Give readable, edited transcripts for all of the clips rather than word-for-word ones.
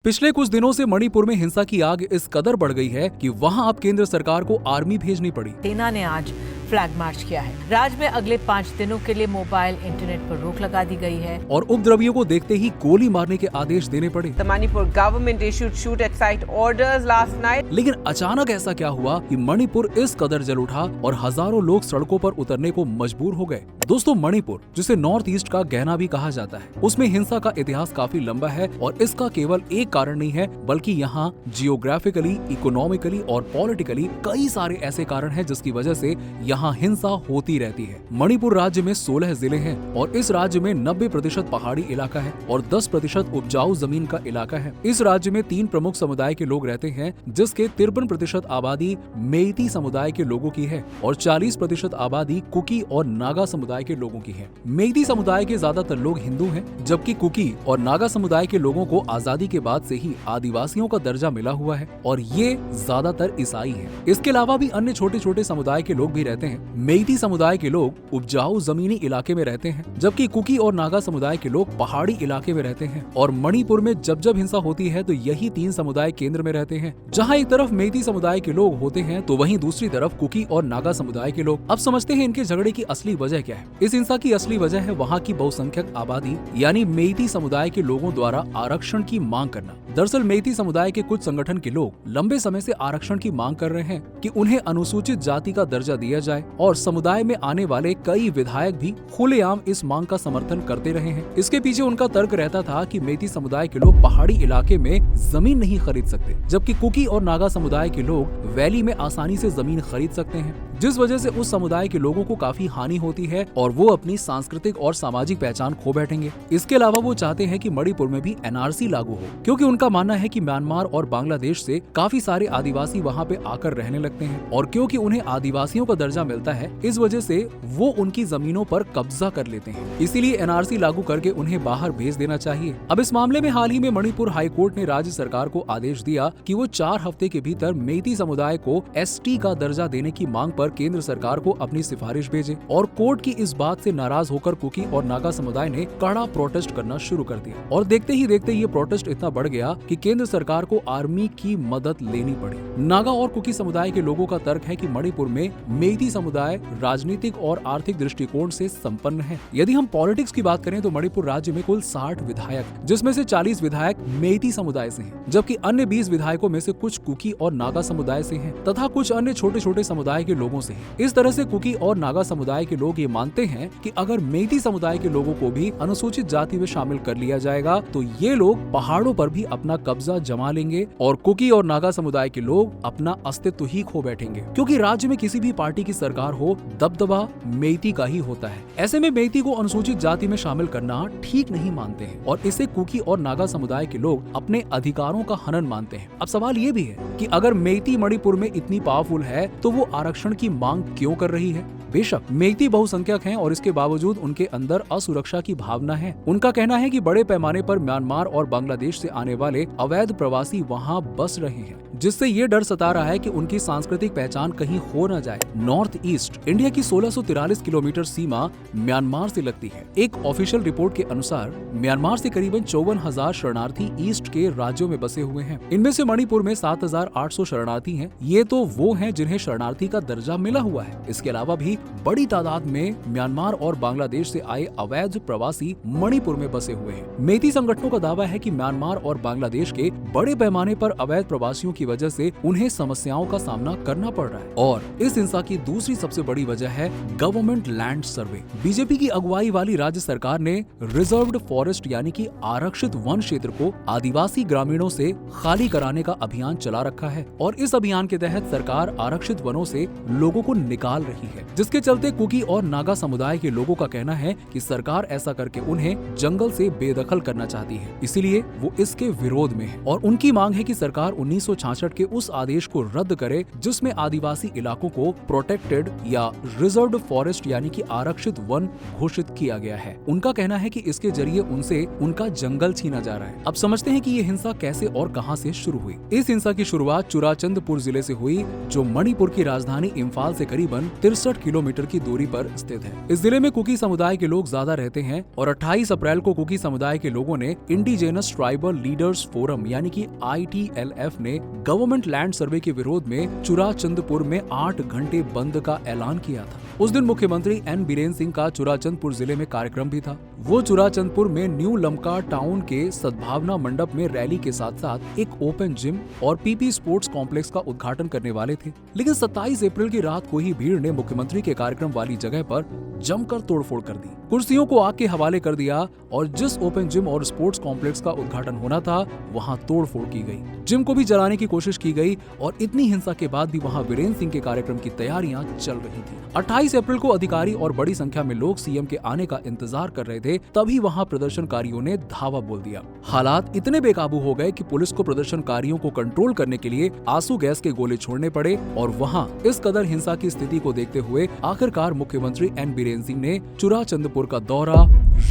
पिछले कुछ दिनों से मणिपुर में हिंसा की आग इस कदर बढ़ गई है कि वहां अब केंद्र सरकार को आर्मी भेजनी पड़ी। सेना ने आज फ्लैग मार्च किया है। राज्य में अगले 5 दिनों के लिए मोबाइल इंटरनेट पर रोक लगा दी गई है और उपद्रवियों को देखते ही गोली मारने के आदेश देने पड़े। The Manipur government issued shoot at sight orders last night. लेकिन अचानक ऐसा क्या हुआ कि मणिपुर इस कदर जल उठा और हजारों लोग सड़कों पर उतरने को मजबूर हो गए। दोस्तों, मणिपुर जिसे नॉर्थ ईस्ट का गहना भी कहा जाता है, उसमें हिंसा का इतिहास काफी लंबा है और इसका केवल एक कारण नहीं है, बल्कि यहाँ जियोग्राफिकली, इकोनॉमिकली और पॉलिटिकली कई सारे ऐसे कारण हैं जिसकी वजह से यहाँ हिंसा होती रहती है। मणिपुर राज्य में 16 जिले हैं और इस राज्य में 90% पहाड़ी इलाका है और 10% उपजाऊ जमीन का इलाका है। इस राज्य में 3 प्रमुख समुदाय के लोग रहते हैं, जिसके 53% आबादी मेइती समुदाय के लोगों की है और 40% आबादी कुकी और नागा समुदाय के लोगों की है। मेइती समुदाय के ज्यादातर लोग हिंदू हैं, जबकि कुकी और नागा समुदाय के लोगों को आजादी के बाद से ही आदिवासियों का दर्जा मिला हुआ है और ये ज्यादातर ईसाई हैं। इसके अलावा भी अन्य छोटे छोटे समुदाय के लोग भी रहते हैं। मेइती समुदाय के लोग उपजाऊ जमीनी इलाके में रहते हैं, जबकि कुकी और नागा समुदाय के लोग पहाड़ी इलाके में रहते हैं। और मणिपुर में जब जब हिंसा होती है तो यही 3 समुदाय केंद्र में रहते हैं। जहाँ एक तरफ मेइती समुदाय के लोग होते हैं तो वहीं दूसरी तरफ कुकी और नागा समुदाय के लोग। अब समझते हैं इनके झगड़े की असली वजह क्या है। इस हिंसा की असली वजह है वहाँ की बहुसंख्यक आबादी यानी मेइती समुदाय के लोगों द्वारा आरक्षण की मांग करना। दरअसल मेइती समुदाय के कुछ संगठन के लोग लंबे समय से आरक्षण की मांग कर रहे हैं कि उन्हें अनुसूचित जाति का दर्जा दिया जाए और समुदाय में आने वाले कई विधायक भी खुलेआम इस मांग का समर्थन करते रहे हैं। इसके पीछे उनका तर्क रहता था कि मेइती समुदाय के लोग पहाड़ी इलाके में जमीन नहीं खरीद सकते, जबकि कुकी और नागा समुदाय के लोग वैली में आसानी से जमीन खरीद सकते हैं, जिस वजह से उस समुदाय के लोगों को काफी हानि होती है और वो अपनी सांस्कृतिक और सामाजिक पहचान खो बैठेंगे। इसके अलावा वो चाहते हैं कि मणिपुर में भी एनआरसी लागू हो, क्योंकि उनका मानना है कि म्यांमार और बांग्लादेश से काफी सारे आदिवासी वहाँ पे आकर रहने लगते हैं और क्योंकि उन्हें आदिवासियों का दर्जा मिलता है, इस वजह से वो उनकी जमीनों पर कब्जा कर लेते हैं। इसीलिए एनआरसी लागू करके उन्हें बाहर भेज देना चाहिए। अब इस मामले में हाल ही में मणिपुर हाईकोर्ट ने राज्य सरकार को आदेश दिया कि वो 4 हफ्ते के भीतर मेइती समुदाय को एसटी का दर्जा देने की मांग पर केंद्र सरकार को अपनी सिफारिश भेजे और कोर्ट की इस बात से नाराज होकर कुकी और नागा समुदाय ने कड़ा प्रोटेस्ट करना शुरू कर दिया और देखते ही देखते ये प्रोटेस्ट इतना बढ़ गया कि केंद्र सरकार को आर्मी की मदद लेनी पड़ी। नागा और कुकी समुदाय के लोगों का तर्क है कि मणिपुर में मेइती समुदाय राजनीतिक और आर्थिक दृष्टिकोण से संपन्न है। यदि हम पॉलिटिक्स की बात करें तो मणिपुर राज्य में कुल 60 विधायक, जिसमें से 40 विधायक मेइती समुदाय से हैं, जबकि अन्य 20 विधायकों में से कुछ कुकी और नागा समुदाय से हैं तथा कुछ अन्य छोटे छोटे समुदाय के लोगों से हैं। इस तरह से कुकी और नागा समुदाय के लोग ये मानते हैं कि अगर मेइती समुदाय के लोगों को भी अनुसूचित जाति में शामिल कर लिया जाएगा तो ये लोग पहाड़ों पर भी अपना कब्जा जमा लेंगे और कुकी और नागा समुदाय के लोग अपना अस्तित्व ही खो बैठेंगे, क्योंकि राज्य में किसी भी पार्टी की सरकार हो, दबदबा मेइती का ही होता है। ऐसे में मेइती को अनुसूचित जाति में शामिल करना ठीक नहीं मानते हैं और इसे कुकी और नागा समुदाय के लोग अपने अधिकारों का हनन मानते हैं। अब सवाल ये भी है कि अगर मेइती मणिपुर में इतनी पावरफुल है तो वो आरक्षण की मांग क्यों कर रही है। बेशक मेइती बहुसंख्यक हैं और इसके बावजूद उनके अंदर असुरक्षा की भावना है। उनका कहना है कि बड़े पैमाने पर म्यांमार और बांग्लादेश से आने वाले अवैध प्रवासी वहां बस रहे हैं, जिससे ये डर सता रहा है कि उनकी सांस्कृतिक पहचान कहीं खो न जाए। नॉर्थ ईस्ट इंडिया की 1643 किलोमीटर सीमा म्यांमार से लगती है। एक ऑफिशियल रिपोर्ट के अनुसार म्यांमार से करीबन 54,000 शरणार्थी ईस्ट के राज्यों में बसे हुए हैं। इनमें से मणिपुर में 7,800 शरणार्थी हैं। ये तो वो हैं जिन्हें शरणार्थी का दर्जा मिला हुआ है। इसके अलावा भी बड़ी तादाद में म्यांमार और बांग्लादेश से आए अवैध प्रवासी मणिपुर में बसे हुए हैं। मेइती संगठनों का दावा है कि म्यांमार और बांग्लादेश के बड़े पैमाने पर अवैध प्रवासियों की वजह से उन्हें समस्याओं का सामना करना पड़ रहा है और इस हिंसा की दूसरी सबसे बड़ी वजह है गवर्नमेंट लैंड सर्वे। बीजेपी की अगुवाई वाली राज्य सरकार ने रिजर्व्ड फॉरेस्ट यानी कि आरक्षित वन क्षेत्र को आदिवासी ग्रामीणों से खाली कराने का अभियान चला रखा है और इस अभियान के तहत सरकार आरक्षित वनों से लोगों को निकाल रही है, जिसके चलते कुकी और नागा समुदाय के लोगों का कहना है कि सरकार ऐसा करके उन्हें जंगल से बेदखल करना चाहती है, इसीलिए वो इसके विरोध में है और उनकी मांग है कि सरकार 1966 के उस आदेश को रद्द करे जिसमें आदिवासी इलाकों को प्रोटेक्टेड या रिजर्व्ड फॉरेस्ट यानी कि आरक्षित वन घोषित किया गया है। उनका कहना है कि इसके जरिए उनसे उनका जंगल छीना जा रहा है। अब समझते हैं कि ये हिंसा कैसे और कहां से शुरू हुई। इस हिंसा की शुरुआत चुराचंदपुर जिले से हुई, जो मणिपुर की राजधानी इम्फाल से करीबन 63 किलोमीटर किलोमीटर की दूरी पर स्थित है। इस जिले में कुकी समुदाय के लोग ज्यादा रहते हैं और 28 अप्रैल को कुकी समुदाय के लोगों ने इंडिजेनस ट्राइबल लीडर्स फोरम यानी कि ITLF ने गवर्नमेंट लैंड सर्वे के विरोध में चुराचंदपुर में 8 घंटे बंद का ऐलान किया था। उस दिन मुख्यमंत्री N बीरेन सिंह का चुराचंदपुर जिले में कार्यक्रम भी था। वो चुराचंदपुर में न्यू लमका टाउन के सद्भावना मंडप में रैली के साथ साथ एक ओपन जिम और PP स्पोर्ट्स कॉम्प्लेक्स का उद्घाटन करने वाले थे, लेकिन 27 अप्रैल की रात को ही भीड़ ने मुख्यमंत्री के कार्यक्रम वाली जगह पर जमकर तोड़फोड़ कर दी, कुर्सियों को आग के हवाले कर दिया और जिस ओपन जिम और स्पोर्ट्स कॉम्प्लेक्स का उद्घाटन होना था वहां तोड़फोड़ की गई। जिम को भी जलाने की कोशिश की गई और इतनी हिंसा के बाद भी वहां वीरेंद्र सिंह के कार्यक्रम की तैयारियां चल रही थी। 28 अप्रैल को अधिकारी और बड़ी संख्या में लोग CM के आने का इंतजार कर रहे थे, तभी वहां प्रदर्शनकारियों ने धावा बोल दिया। हालात इतने बेकाबू हो गए कि पुलिस को प्रदर्शनकारियों को कंट्रोल करने के लिए आंसू गैस के गोले छोड़ने पड़े और वहां इस कदर हिंसा की स्थिति को देखते हुए आखिरकार मुख्यमंत्री N बीरेन सिंह ने चुराचंदपुर का दौरा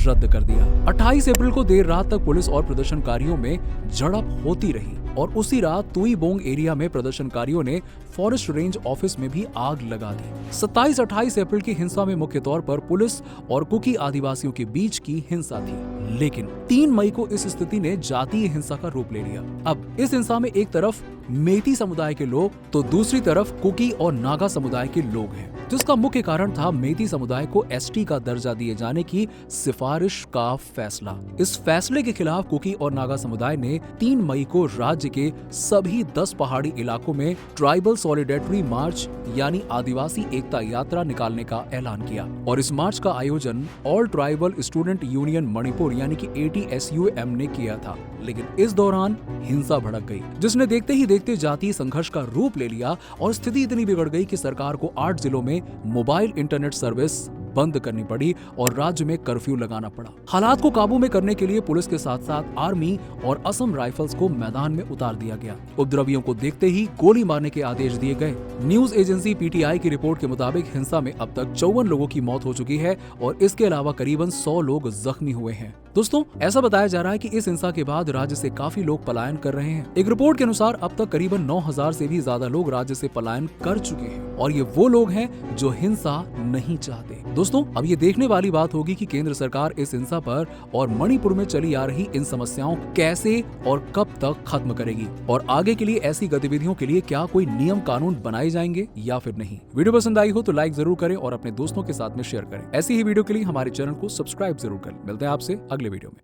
रद्द कर दिया। 28 अप्रैल को देर रात तक पुलिस और प्रदर्शनकारियों में झड़प होती रही और उसी रात तुईबोंग एरिया में प्रदर्शनकारियों ने फॉरेस्ट रेंज ऑफिस में भी आग लगा दी। 27-28 अप्रैल की हिंसा में मुख्य तौर पर पुलिस और कुकी आदिवासियों के बीच की हिंसा थी, लेकिन 3 मई को इस स्थिति ने जातीय हिंसा का रूप ले लिया। अब इस हिंसा में एक तरफ मेती समुदाय के लोग तो दूसरी तरफ कुकी और नागा समुदाय के लोग हैं, जिसका मुख्य कारण था मेती समुदाय को ST का दर्जा दिए जाने की सिफारिश का फैसला। इस फैसले के खिलाफ कुकी और नागा समुदाय ने 3 मई को राज्य के सभी 10 पहाड़ी इलाकों में ट्राइबल सॉलिडेरिटी मार्च यानी आदिवासी एकता यात्रा निकालने का ऐलान किया और इस मार्च का आयोजन all tribal student union Manipur यानी कि ATSUM ने किया था। लेकिन इस दौरान हिंसा भड़क गई, जिसने देखते ही देखते जातीय संघर्ष का रूप ले लिया और स्थिति इतनी बिगड़ गई कि सरकार को 8 जिलों में मोबाइल इंटरनेट सर्विस बंद करनी पड़ी और राज्य में कर्फ्यू लगाना पड़ा। हालात को काबू में करने के लिए पुलिस के साथ साथ आर्मी और असम राइफल्स को मैदान में उतार दिया गया। उपद्रवियों को देखते ही गोली मारने के आदेश दिए गए। न्यूज एजेंसी PTI की रिपोर्ट के मुताबिक हिंसा में अब तक 54 लोगों की मौत हो चुकी है और इसके अलावा करीबन 100 लोग जख्मी हुए हैं। दोस्तों, ऐसा बताया जा रहा है कि इस हिंसा के बाद राज्य से काफी लोग पलायन कर रहे हैं। एक रिपोर्ट के अनुसार अब तक करीबन 9000 से भी ज्यादा लोग राज्य से पलायन कर चुके हैं और ये वो लोग हैं जो हिंसा नहीं चाहते। दोस्तों, अब ये देखने वाली बात होगी कि केंद्र सरकार इस हिंसा पर और मणिपुर में चली आ रही इन समस्याओं कैसे और कब तक खत्म करेगी और आगे के लिए ऐसी गतिविधियों के लिए क्या कोई नियम कानून बनाए जाएंगे या फिर नहीं। वीडियो पसंद आई हो तो लाइक जरूर करें और अपने दोस्तों के साथ में शेयर करें। ऐसी ही वीडियो के लिए हमारे चैनल को सब्सक्राइब जरूर करें। मिलते हैं आपसे अगले वीडियो में।